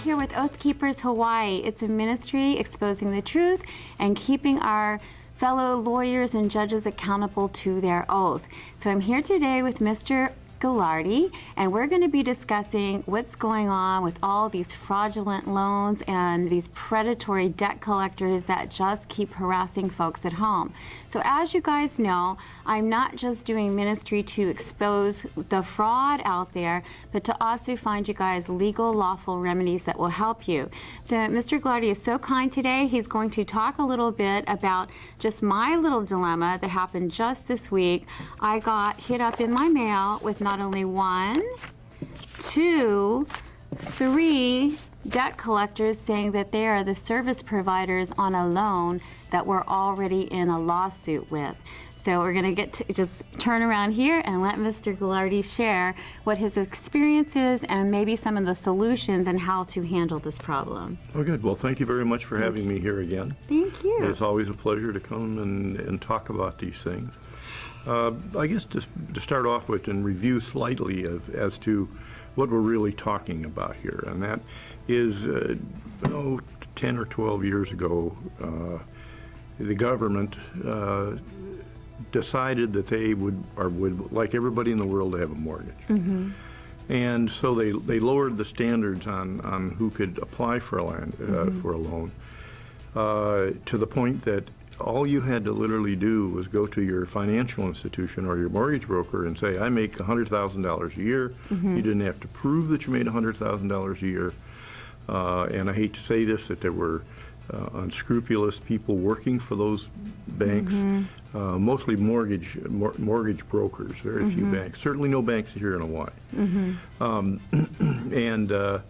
here with Oath Keepers Hawaii. It's a ministry exposing the truth and keeping our fellow lawyers and judges accountable to their oath. So I'm here today with Mr. Gilardi, and we're going to be discussing what's going on with all these fraudulent loans and these predatory debt collectors that just keep harassing folks at home. So as you guys know, I'm not just doing ministry to expose the fraud out there, but to also find you guys legal, lawful remedies that will help you. So Mr. Gilardi is so kind today. He's going to talk a little bit about just my little dilemma that happened just this week. I got hit up in my mail with not only 1, 2, 3 debt collectors saying that they are the service providers on a loan that we're already in a lawsuit with. So we're going to get to just turn around here and let Mr. Gilardi share what his experience is and maybe some of the solutions and how to handle this problem. Oh, good. Well, thank you very much for having me here again. Thank you. It's always a pleasure to come and talk about these things. I guess to start off with and review slightly as to what we're really talking about here, and that is 10 or 12 years ago, the government decided that they would like everybody in the world to have a mortgage. Mm-hmm. And so they lowered the standards on who could apply for a loan to the point that all you had to literally do was go to your financial institution or your mortgage broker and say, I make $100,000 a year. Mm-hmm. You didn't have to prove that you made $100,000 a year. And I hate to say this, that there were unscrupulous people working for those banks, mm-hmm. Mostly mortgage brokers, very mm-hmm. few banks. Certainly no banks here in Hawaii. Mm-hmm. And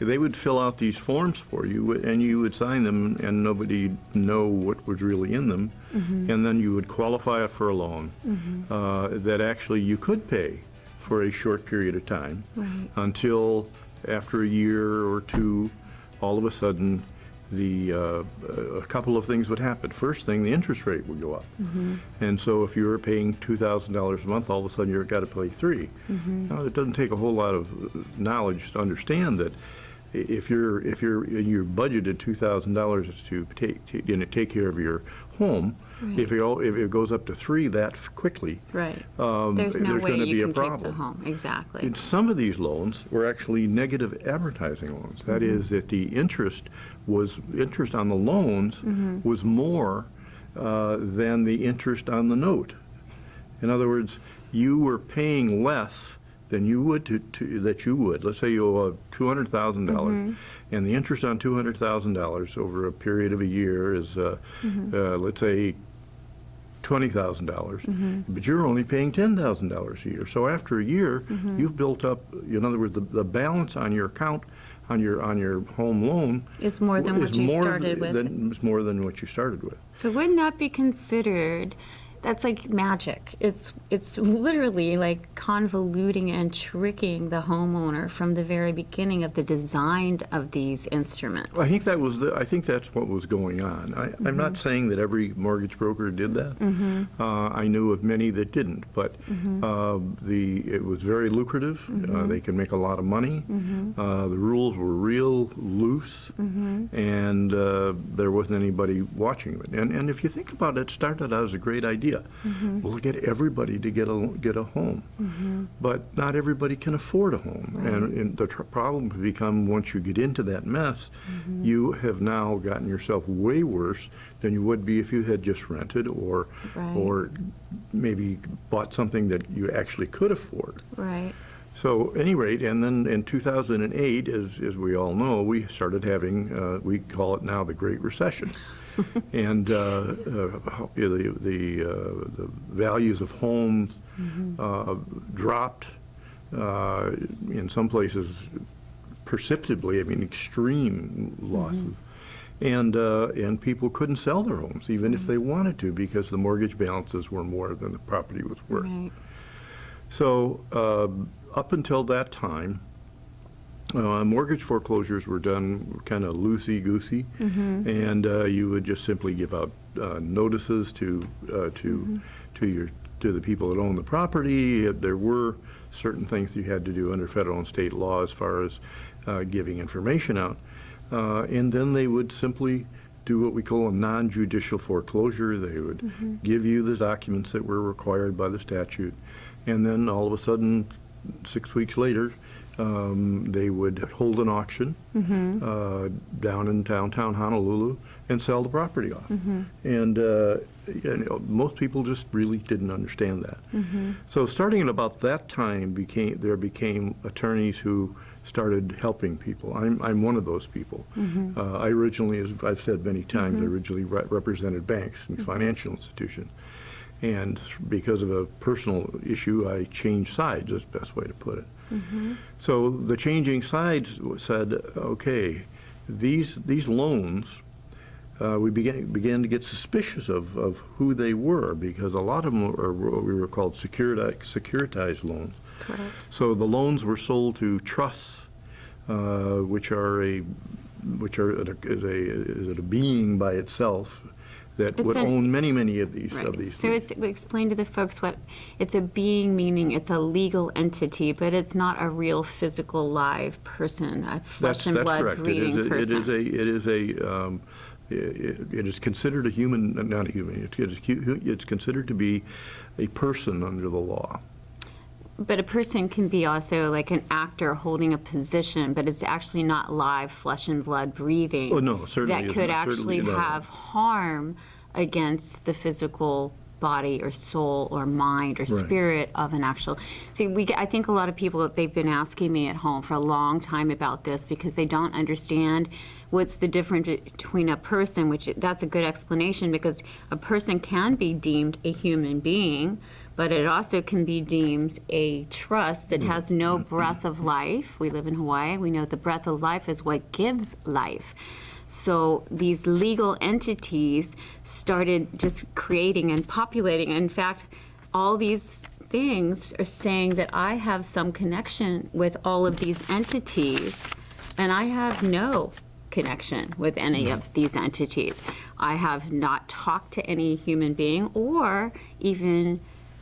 they would fill out these forms for you, and you would sign them, and nobody know what was really in them. Mm-hmm. And then you would qualify it for a loan mm-hmm. That actually you could pay for a short period of time, right. Until after a year or two, all of a sudden, a couple of things would happen. First thing, the interest rate would go up. Mm-hmm. And so if you were paying $2,000 a month, all of a sudden you've got to pay $3,000. Mm-hmm. Now, it doesn't take a whole lot of knowledge to understand that if you're budgeted $2,000 to take care of your home, right. if it goes up to $3,000 that quickly, right. There's going to be a problem. Keep the home. Exactly. And some of these loans were actually negative advertising loans. That mm-hmm. is that the interest on the loans mm-hmm. was more than the interest on the note. In other words, you were paying less than you would Let's say you owe $200,000, mm-hmm. and the interest on $200,000 over a period of a year is, mm-hmm. Let's say, $20,000, mm-hmm. but you're only paying $10,000 a year. So after a year, mm-hmm. you've built up. In other words, the balance on your account on your home loan is more than what you started with. It's more than what you started with. So wouldn't that be considered? That's like magic. It's literally like convoluting and tricking the homeowner from the very beginning of the design of these instruments. I think that's what was going on. Mm-hmm. I'm not saying that every mortgage broker did that. Mm-hmm. I knew of many that didn't, but mm-hmm. It was very lucrative. Mm-hmm. They could make a lot of money. Mm-hmm. The rules were real loose, mm-hmm. and there wasn't anybody watching it. And if you think about it, it started out as a great idea. Mm-hmm. We'll get everybody to get a home, mm-hmm. but not everybody can afford a home. Right. And the problem has become, once you get into that mess, mm-hmm. you have now gotten yourself way worse than you would be if you had just rented or maybe bought something that you actually could afford. Right. So, at any rate, and then in 2008, as we all know, we started having, we call it now the Great Recession. And the values of homes mm-hmm. Dropped in some places perceptibly. I mean, extreme losses, mm-hmm. and people couldn't sell their homes even mm-hmm. if they wanted to, because the mortgage balances were more than the property was worth. Right. So up until that time, mortgage foreclosures were done kind of loosey-goosey, mm-hmm. and you would just simply give out notices to your to the people that own the property. There were certain things you had to do under federal and state law as far as giving information out. And then they would simply do what we call a non-judicial foreclosure. They would give you the documents that were required by the statute, and then all of a sudden, 6 weeks later, they would hold an auction down in downtown Honolulu and sell the property off. And most people just really didn't understand that. So starting at about that time, there became attorneys who started helping people. I'm one of those people. I originally, as I've said many times, I originally represented banks and financial institutions. And because of a personal issue, I changed sides, is the best way to put it. So the changing sides said, okay, these loans, we began to get suspicious of who they were, because a lot of them are what we were called securitized loans. Correct. So the loans were sold to trusts, which are a being by itself that would own many of these. Right. So explain to the folks what it's a being, meaning it's a legal entity, but it's not a real physical live person, a flesh and blood correct. breathing person. It is considered a human, not a human. It's considered to be a person under the law. But a person can be also like an actor holding a position, but it's actually not live flesh and blood breathing. Oh, no, certainly that isn't. could actually Certainly, no. have harm against the physical body or soul or mind or Right. spirit of an actual. See, I think a lot of people, they've been asking me at home for a long time about this because they don't understand what's the difference between a person, which that's a good explanation, because a person can be deemed a human being, but it also can be deemed a trust that has no breath of life. We live in Hawaii. We know the breath of life is what gives life. So these legal entities started just creating and populating. In fact, all these things are saying that I have some connection with all of these entities, and I have no connection with any of these entities. I have not talked to any human being or even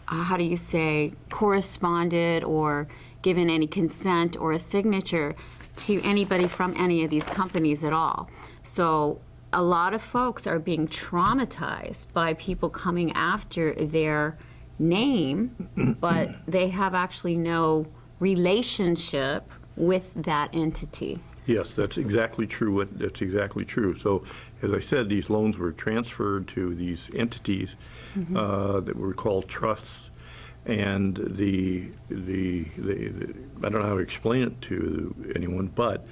how do you say, corresponded or given any consent or a signature to anybody from any of these companies at all. So a lot of folks are being traumatized by people coming after their name, but they have actually no relationship with that entity. Yes, that's exactly true. That's exactly true. So, as I said, these loans were transferred to these entities that were called trusts, and the I don't know how to explain it to anyone, but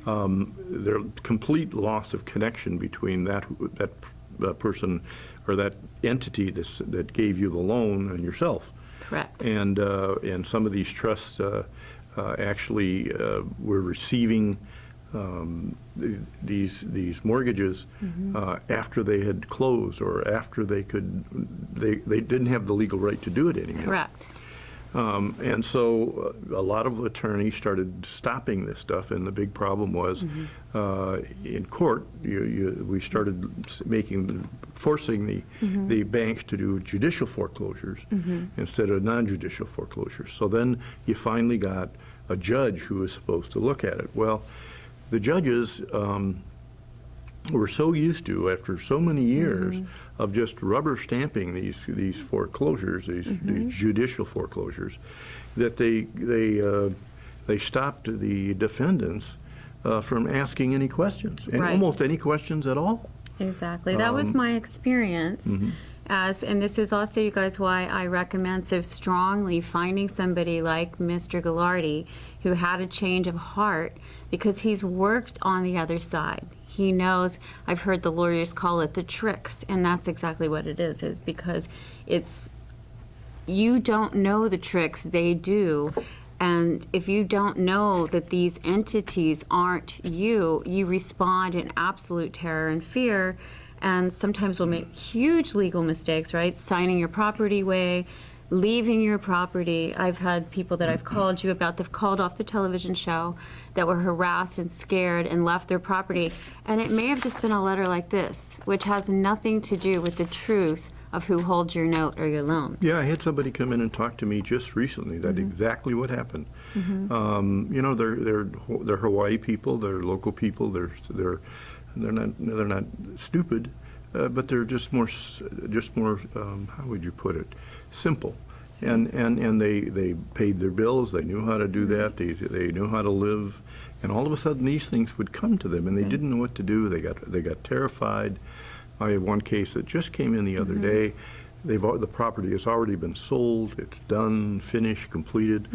their complete loss of connection between that person or that entity that gave you the loan and yourself. Correct. And some of these trusts actually were receiving these mortgages after they had closed or after they didn't have the legal right to do it anymore. Correct. And so a lot of attorneys started stopping this stuff, and the big problem was in court, we started forcing the banks to do judicial foreclosures instead of non-judicial foreclosures. So then you finally got a judge who was supposed to look at it. Well, the judges were so used to, after so many years of just rubber stamping these foreclosures, these judicial foreclosures, that they stopped the defendants from asking any questions, and Right. almost any questions at all. Exactly. That was my experience. And this is also, you guys, why I recommend so strongly finding somebody like Mr. Ghilardi who had a change of heart, because he's worked on the other side. He knows, I've heard the lawyers call it the tricks, and that's exactly what it is because you don't know the tricks, they do. And if you don't know that these entities aren't you respond in absolute terror and fear, and sometimes we'll make huge legal mistakes, right? Signing your property away, leaving your property. I've had people that I've called you about, they've called off the television show, that were harassed and scared and left their property. And it may have just been a letter like this, which has nothing to do with the truth of who holds your note or your loan. Yeah, I had somebody come in and talk to me just recently. That's exactly what happened. You know, they're Hawaii people, they're local people, they're not stupid, but they're just more how would you put it, simple. And they paid their bills. They knew how to do that. They knew how to live. And all of a sudden, these things would come to them, and they didn't know what to do. They got terrified. I have one case that just came in the other day. The property has already been sold. It's done, finished, completed.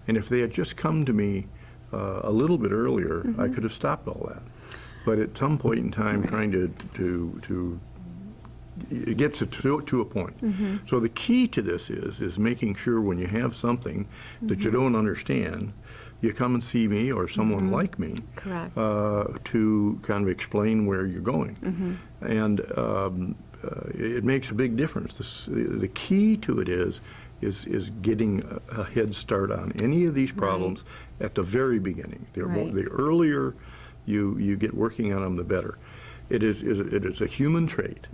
And if they had just come to me a little bit earlier, I could have stopped all that. But at some point in time, trying to it gets to a point. So the key to this is making sure when you have something that you don't understand, you come and see me or someone like me. Correct. To kind of explain where you're going. And it makes a big difference. The key to it is getting a head start on any of these problems at the very beginning. The earlier you get working on them, the better. It is a human trait,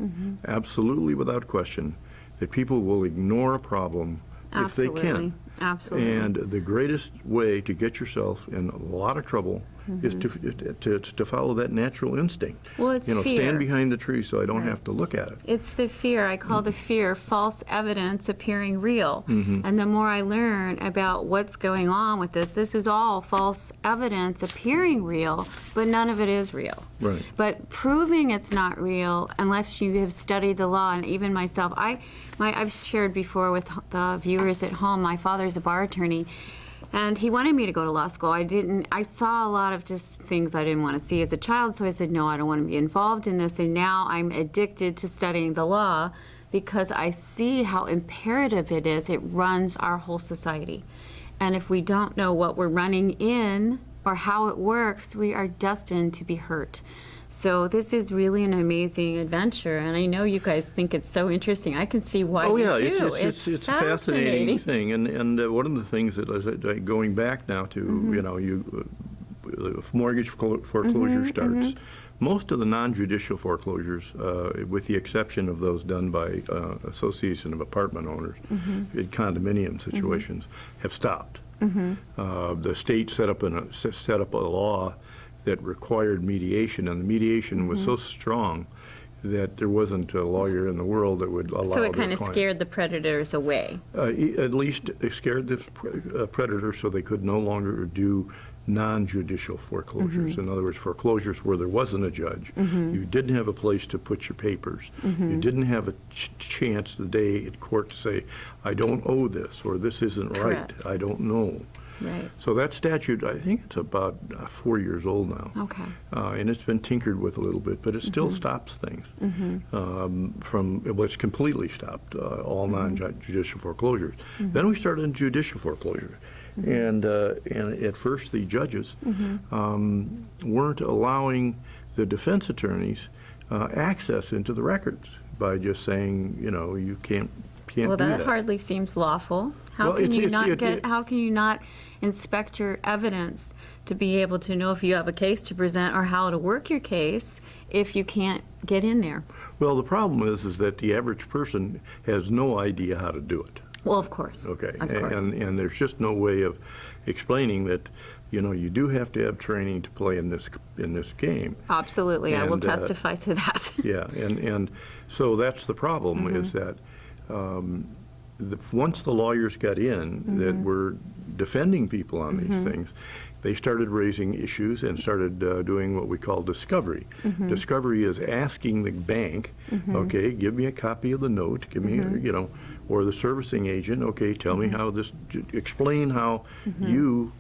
absolutely without question, that people will ignore a problem if they can. Absolutely. And the greatest way to get yourself in a lot of trouble is to follow that natural instinct. Well, it's fear. Stand behind the tree so I don't have to look at it. It's the fear. I call the fear false evidence appearing real. And the more I learn about what's going on with this is all false evidence appearing real, but none of it is real. Right. But proving it's not real, unless you have studied the law, and even myself, I've shared before with the viewers at home, my father's a bar attorney, and he wanted me to go to law school. I saw a lot of just things I didn't want to see as a child, so I said, no, I don't want to be involved in this. And now I'm addicted to studying the law because I see how imperative it is. It runs our whole society. And if we don't know what we're running in or how it works, we are destined to be hurt. So this is really an amazing adventure, and I know you guys think it's so interesting. I can see why you do. It's a fascinating thing, and one of the things that is going back now to you know mortgage foreclosure starts. Most of the non-judicial foreclosures, with the exception of those done by Association of Apartment Owners in condominium situations, have stopped. The state set up a law that required mediation, and the mediation was so strong that there wasn't a lawyer in the world that would allow So it their kind of client. scared the predators away. At least it scared the predators so they could no longer do non-judicial foreclosures. In other words, foreclosures where there wasn't a judge. You didn't have a place to put your papers. You didn't have a chance the day in court to say, I don't owe this, or this isn't Correct. right, I don't know. Right. So that statute, I think it's about 4 years old now. Okay. And it's been tinkered with a little bit, but it still stops things it's completely stopped all non-judicial foreclosures. Then we started judicial foreclosure. And at first the judges weren't allowing the defense attorneys access into the records by just saying, you know, you can't Well, do that that. hardly seems lawful. How Well, can you not it- how can you not inspect your evidence to be able to know if you have a case to present or how to work your case if you can't get in there? Well, the problem is that the average person has no idea how to do it. Well, of course. Okay, Of course. and there's just no way of explaining that, you know, you do have to have training to play in this game. Absolutely. I will And, testify to that. Yeah, and so that's the problem is that once the lawyers got in that were defending people on these things, they started raising issues and started doing what we call discovery. Discovery is asking the bank, okay, give me a copy of the note, give me, you know, or the servicing agent, okay, tell me how this, explain how you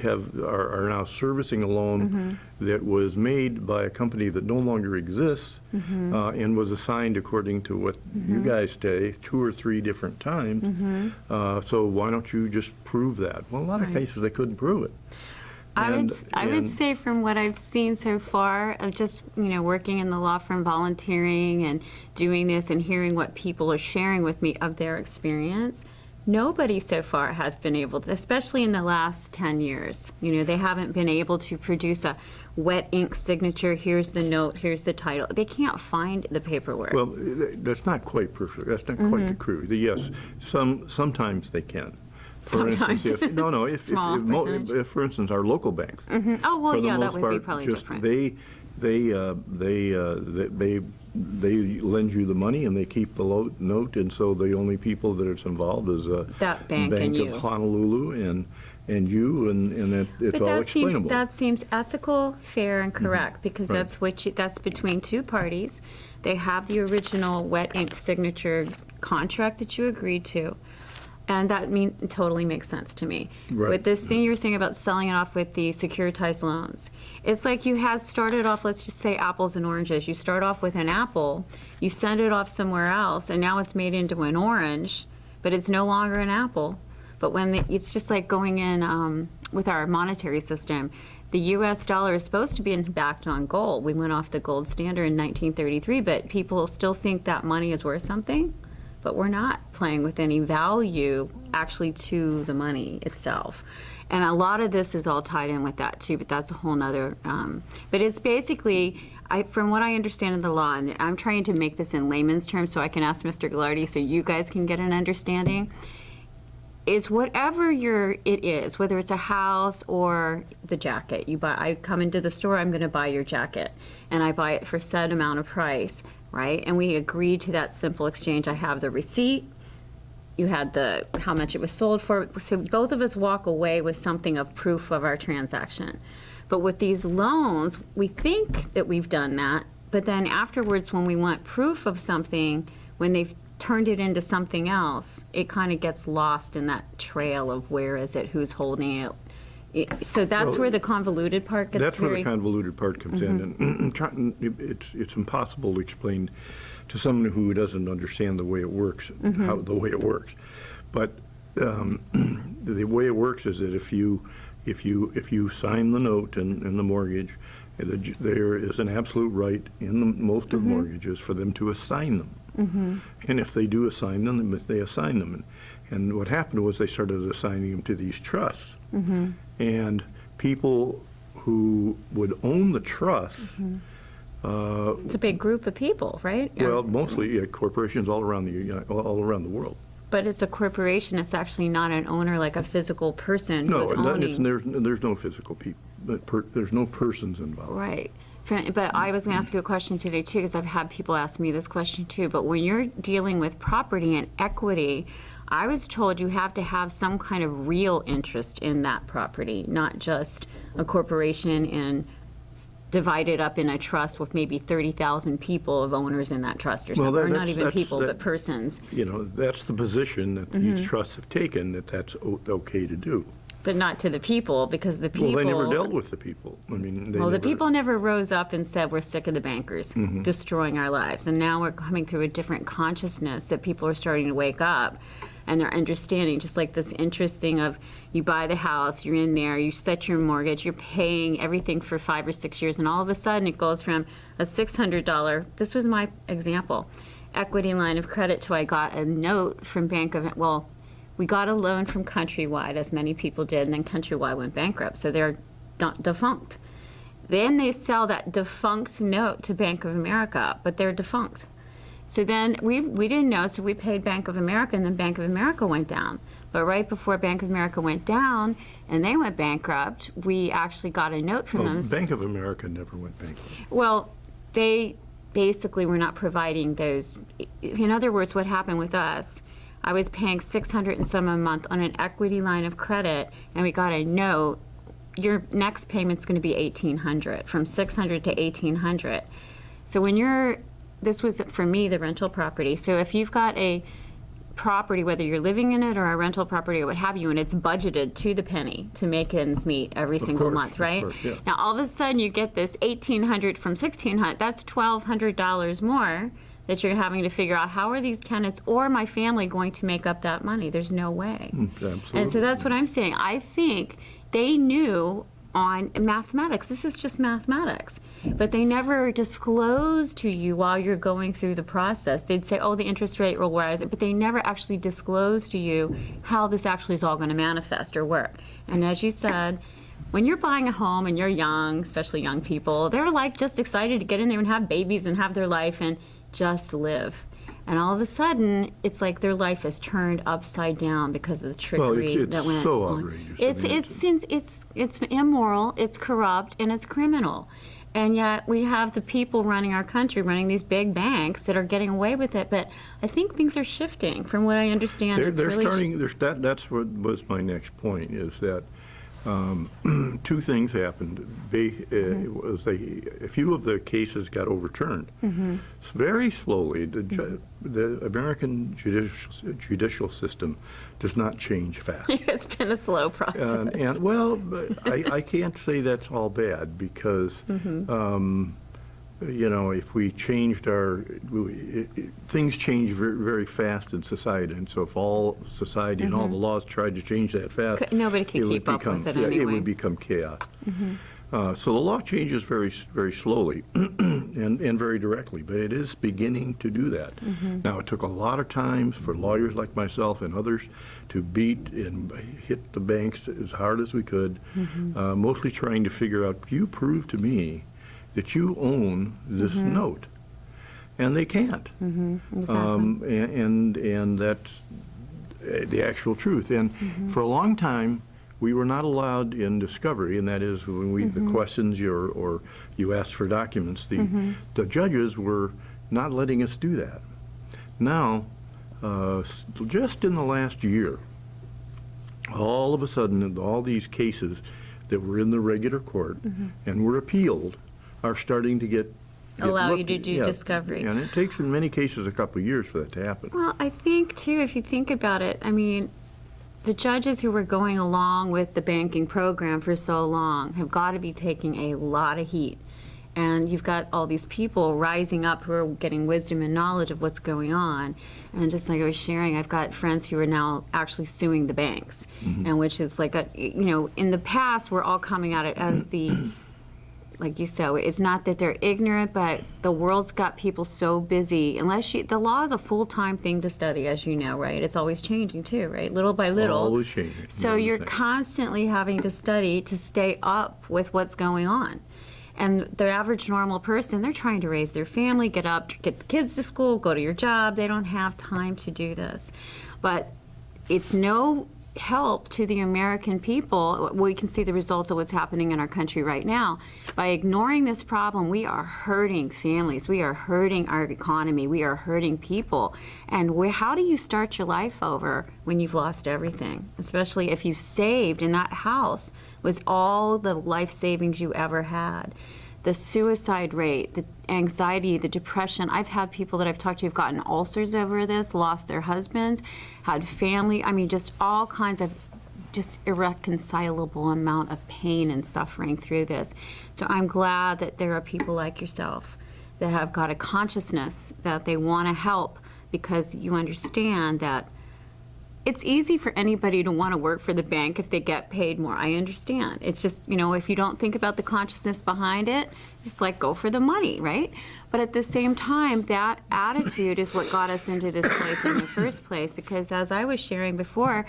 are now servicing a loan that was made by a company that no longer exists and was assigned according to what you guys say 2 or 3 different times. So why don't you just prove that? Well, a lot of cases they couldn't prove it. I would And- say from what I've seen so far of just, you know, working in the law firm, volunteering and doing this and hearing what people are sharing with me of their experience, nobody so far has been able to, especially in the last 10 years. You know, they haven't been able to produce a wet ink signature. Here's the note, here's the title. They can't find the paperwork. Well, that's not quite perfect. That's not quite true. Yes, sometimes they can. For Sometimes. instance, if Small percentage. if, for instance, our local banks, Oh, well, for the yeah, that most would be part, probably just different. they lend you the money and they keep the note, and so the only people that it's involved is That bank and of you. Honolulu and you, and it's all explainable. That seems ethical, fair, and correct, because Right. that's between two parties. They have the original wet ink signature contract that you agreed to, and that totally makes sense to me. Right. With this thing you were saying about selling it off with the securitized loans, it's like you had started off, let's just say apples and oranges. You start off with an apple, you send it off somewhere else, and now it's made into an orange, but it's no longer an apple. But it's just like going in with our monetary system. The U.S. dollar is supposed to be backed on gold. We went off the gold standard in 1933, but people still think that money is worth something. But we're not playing with any value actually to the money itself. And a lot of this is all tied in with that too, but that's a whole nother, but it's basically, from what I understand in the law, and I'm trying to make this in layman's terms so I can ask Mr. Ghilardi so you guys can get an understanding, is whatever it is, whether it's a house or the jacket. I come into the store, I'm gonna buy your jacket, and I buy it for said amount of price, right? And we agreed to that simple exchange. I have the receipt, you had how much it was sold for, so both of us walk away with something of proof of our transaction. But with these loans, we think that we've done that, but then afterwards when we want proof of something, when they've turned it into something else, it kind of gets lost in that trail of where is it, who's holding it. So that's where the convoluted part gets That's where the convoluted part comes in, and it's impossible to explain to someone who doesn't understand the way it works, the way it works. But the way it works is that if you sign the note and the mortgage, there is an absolute right in most of mortgages for them to assign them. And if they do assign them, they assign them. And what happened was they started assigning them to these trusts. And people who would own the trust, it's a big group of people, right? well, mostly corporations all around the world. But it's a corporation, it's actually not an owner like a physical person No, who's and owning. there's no physical people. There's no persons involved. Right. But I was going to ask you a question today, too, because I've had people ask me this question, too. But when you're dealing with property and equity, I was told you have to have some kind of real interest in that property, not just a corporation and divide it up in a trust with maybe 30,000 people of owners in that trust or Well, something. Or not that's- even that's- people, that- but persons. That's the position that these trusts have taken, that's okay to do. But not to the people, because the people... Well, they never dealt with the people. I mean, the people never rose up and said, we're sick of the bankers destroying our lives. And now we're coming through a different consciousness that people are starting to wake up. And they're understanding, just like this interest thing of you buy the house, you're in there, you set your mortgage, you're paying everything for 5 or 6 years, and all of a sudden it goes from a $600, this was my example, equity line of credit, to I got a note from we got a loan from Countrywide, as many people did, and then Countrywide went bankrupt, so they're defunct. Then they sell that defunct note to Bank of America, but they're defunct. So then we didn't know, so we paid Bank of America, and then Bank of America went down. But right before Bank of America went down and they went bankrupt, we actually got a note from them. Bank of America never went bankrupt. Well, they basically were not providing those. In other words, what happened with us, I was paying $600 and some a month on an equity line of credit, and we got a note, your next payment's going to be $1,800, from $600 to $1,800. So this was, for me, the rental property. So if you've got a property, whether you're living in it or a rental property or what have you, and it's budgeted to the penny to make ends meet every single month, right? Of course, yeah. Now, all of a sudden, you get this $1,800 from $1,600. That's $1,200 more that you're having to figure out, how are these tenants or my family going to make up that money? There's no way. Absolutely. And so that's what I'm saying. I think they knew on mathematics. This is just mathematics. But they never disclose to you while you're going through the process. They'd say, oh, the interest rate will rise, but they never actually disclose to you how this actually is all going to manifest or work. And as you said, when you're buying a home and you're young, especially young people, they're like just excited to get in there and have babies and have their life and just live. And all of a sudden, it's like their life is turned upside down because of the trickery that went so on. outrageous. It's immoral, it's corrupt, and it's criminal. And yet we have the people running our country, running these big banks that are getting away with it. But I think things are shifting. From what I understand, That's what was my next point, is that two things happened. A few of the cases got overturned. Very slowly. The American judicial system does not change fast. It's been a slow process. But I can't say that's all bad, because if we changed things change very, very fast in society, and so if all society and all the laws tried to change that fast, nobody can keep up with it anyway. It would become chaos. So the law changes very, very slowly and very directly, but it is beginning to do that. Now, it took a lot of time for lawyers like myself and others to beat and hit the banks as hard as we could, mostly trying to figure out, if you prove to me that you own this note, and they can't. Exactly. And that's the actual truth. And for a long time, we were not allowed in discovery, and that is when the questions or you asked for documents, the judges were not letting us do that. Now, just in the last year, all of a sudden, all these cases that were in the regular court and were appealed are starting to get allow you to do discovery. And it takes, in many cases, a couple of years for that to happen. Well, I think, too, if you think about it, I mean, the judges who were going along with the banking program for so long have got to be taking a lot of heat. And you've got all these people rising up who are getting wisdom and knowledge of what's going on. And just like I was sharing, I've got friends who are now actually suing the banks, and which is like in the past, we're all coming at it as the like you said, it's not that they're ignorant, but the world's got people so busy. The law is a full-time thing to study, as you know, right? It's always changing too, right? Little by little. Always changing. So you're constantly having to study to stay up with what's going on. And the average normal person, they're trying to raise their family, get up, get the kids to school, go to your job. They don't have time to do this. But it's no help to the American people. We can see the results of what's happening in our country right now. By ignoring this problem, we are hurting families. We are hurting our economy. We are hurting people. And how do you start your life over when you've lost everything? Especially if you've saved in that house with all the life savings you ever had. The suicide rate, the anxiety, the depression. I've had people that I've talked to who've gotten ulcers over this, lost their husbands, had family. I mean, just all kinds of just irreconcilable amount of pain and suffering through this. So I'm glad that there are people like yourself that have got a consciousness that they want to help, because you understand that it's easy for anybody to want to work for the bank if they get paid more. I understand. It's just, if you don't think about the consciousness behind it, it's like, go for the money, right? But at the same time, that attitude is what got us into this place in the first place, because as I was sharing before,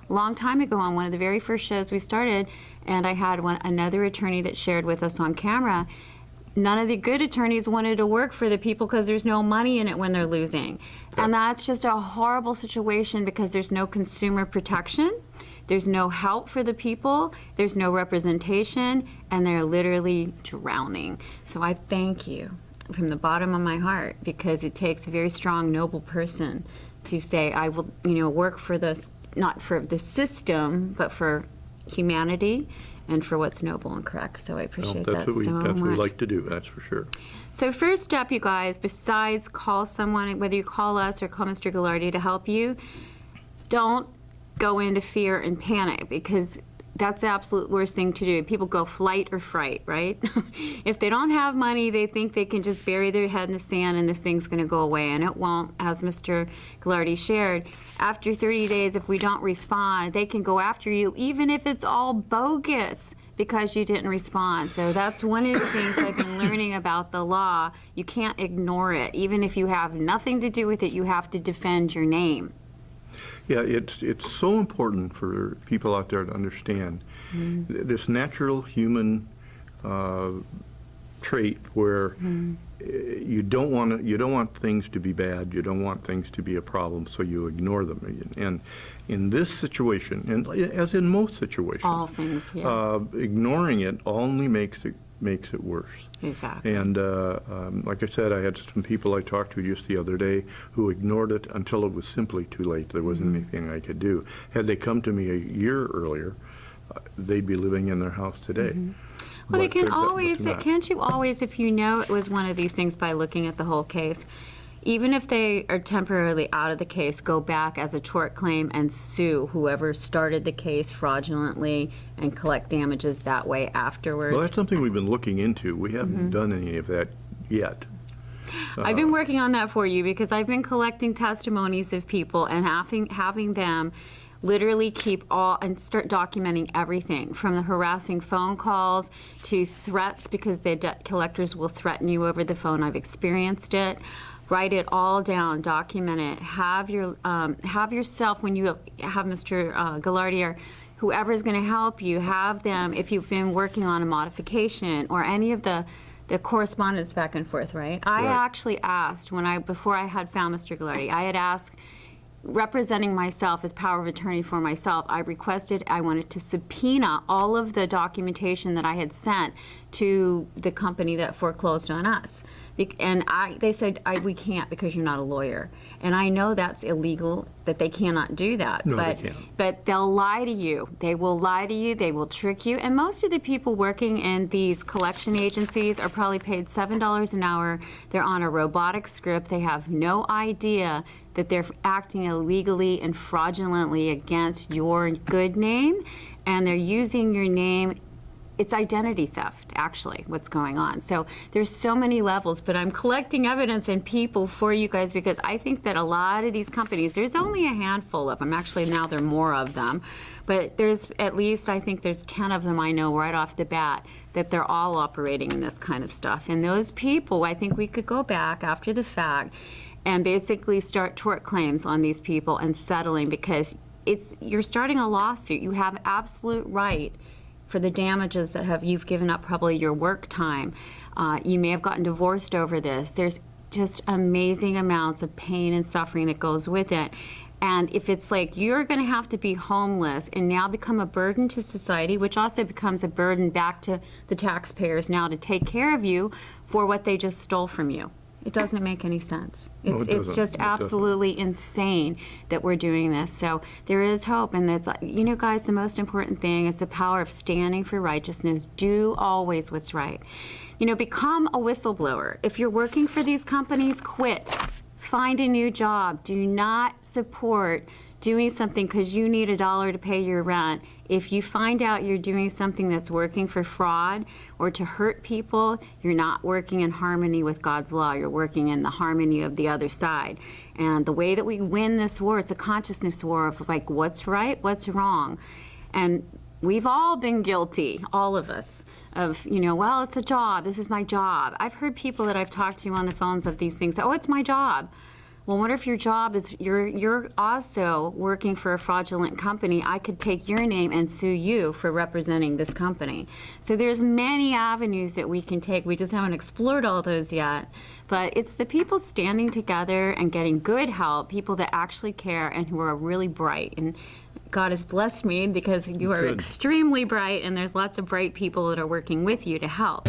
a long time ago on one of the very first shows we started, and I had another attorney that shared with us on camera, none of the good attorneys wanted to work for the people because there's no money in it when they're losing. And that's just a horrible situation, because there's no consumer protection, there's no help for the people, there's no representation, and they're literally drowning. So I thank you from the bottom of my heart, because it takes a very strong, noble person to say, I will, work for this, not for the system, but for humanity and for what's noble and correct. So I appreciate that so much. That's what we like to do, that's for sure. So first step, you guys, besides call someone, whether you call us or call Mr. Ghilardi to help you, don't go into fear and panic, because that's the absolute worst thing to do. People go flight or fright, right? If they don't have money, they think they can just bury their head in the sand and this thing's going to go away, and it won't. As Mr. Ghilardi shared, after 30 days, if we don't respond, they can go after you, even if it's all bogus, because you didn't respond. So that's one of the things I've been learning about the law. You can't ignore it. Even if you have nothing to do with it, you have to defend your name. Yeah, it's so important for people out there to understand this natural human trait where you don't want things to be bad, you don't want things to be a problem, so you ignore them. And in this situation, and as in most situations, All things, yeah. Ignoring it only makes it worse. Exactly. And like I said, I had some people I talked to just the other day who ignored it until it was simply too late. There wasn't anything I could do. Had they come to me a year earlier, they'd be living in their house today. Well, they But can they're always, not. can't you always, if you know it was one of these things by looking at the whole case, even if they are temporarily out of the case, go back as a tort claim and sue whoever started the case fraudulently and collect damages that way afterwards? Well, that's something we've been looking into. We haven't done any of that yet. I've been working on that for you because I've been collecting testimonies of people and having them literally keep all and start documenting everything from the harassing phone calls to threats, because the debt collectors will threaten you over the phone. I've experienced it. Write it all down, document it. Have yourself, when you have Mr. Ghilardi or whoever's going to help you, have them, if you've been working on a modification or any of the correspondence back and forth, right? I actually asked, before I had found Mr. Ghilardi, I had asked, representing myself as power of attorney for myself, I wanted to subpoena all of the documentation that I had sent to the company that foreclosed on us. And they said, we can't because you're not a lawyer. And I know that's illegal, that they cannot do that. No, they can't. But they'll lie to you. They will lie to you. They will trick you. And most of the people working in these collection agencies are probably paid $7 an hour. They're on a robotic script. They have no idea that they're acting illegally and fraudulently against your good name. And they're using your name. It's identity theft, actually, what's going on. So there's so many levels, but I'm collecting evidence and people for you guys because I think that a lot of these companies, there's only a handful of them. Actually, now there are more of them. But there's at least, I think there's 10 of them I know right off the bat that they're all operating in this kind of stuff. And those people, I think we could go back after the fact and basically start tort claims on these people and settling, because you're starting a lawsuit. You have absolute right for the damages that you've given up probably your work time. You may have gotten divorced over this. There's just amazing amounts of pain and suffering that goes with it. And if it's like you're going to have to be homeless and now become a burden to society, which also becomes a burden back to the taxpayers now to take care of you for what they just stole from you. It doesn't make any sense. No, it It's doesn't. just It doesn't. absolutely insane that we're doing this. So there is hope, and it's, guys, the most important thing is the power of standing for righteousness. Do always what's right. Become a whistleblower. If you're working for these companies, quit. Find a new job. Do not support doing something because you need $1 to pay your rent. If you find out you're doing something that's working for fraud or to hurt people, you're not working in harmony with God's law. You're working in the harmony of the other side. And the way that we win this war, it's a consciousness war of like what's right, what's wrong. And we've all been guilty, all of us, of, well, it's a job. This is my job. I've heard people that I've talked to on the phones of these things. Oh, it's my job. Well, what if your job is you're also working for a fraudulent company? I could take your name and sue you for representing this company. So there's many avenues that we can take. We just haven't explored all those yet. But it's the people standing together and getting good help, people that actually care and who are really bright. And God has blessed me because you are Good. extremely bright, and there's lots of bright people that are working with you to help.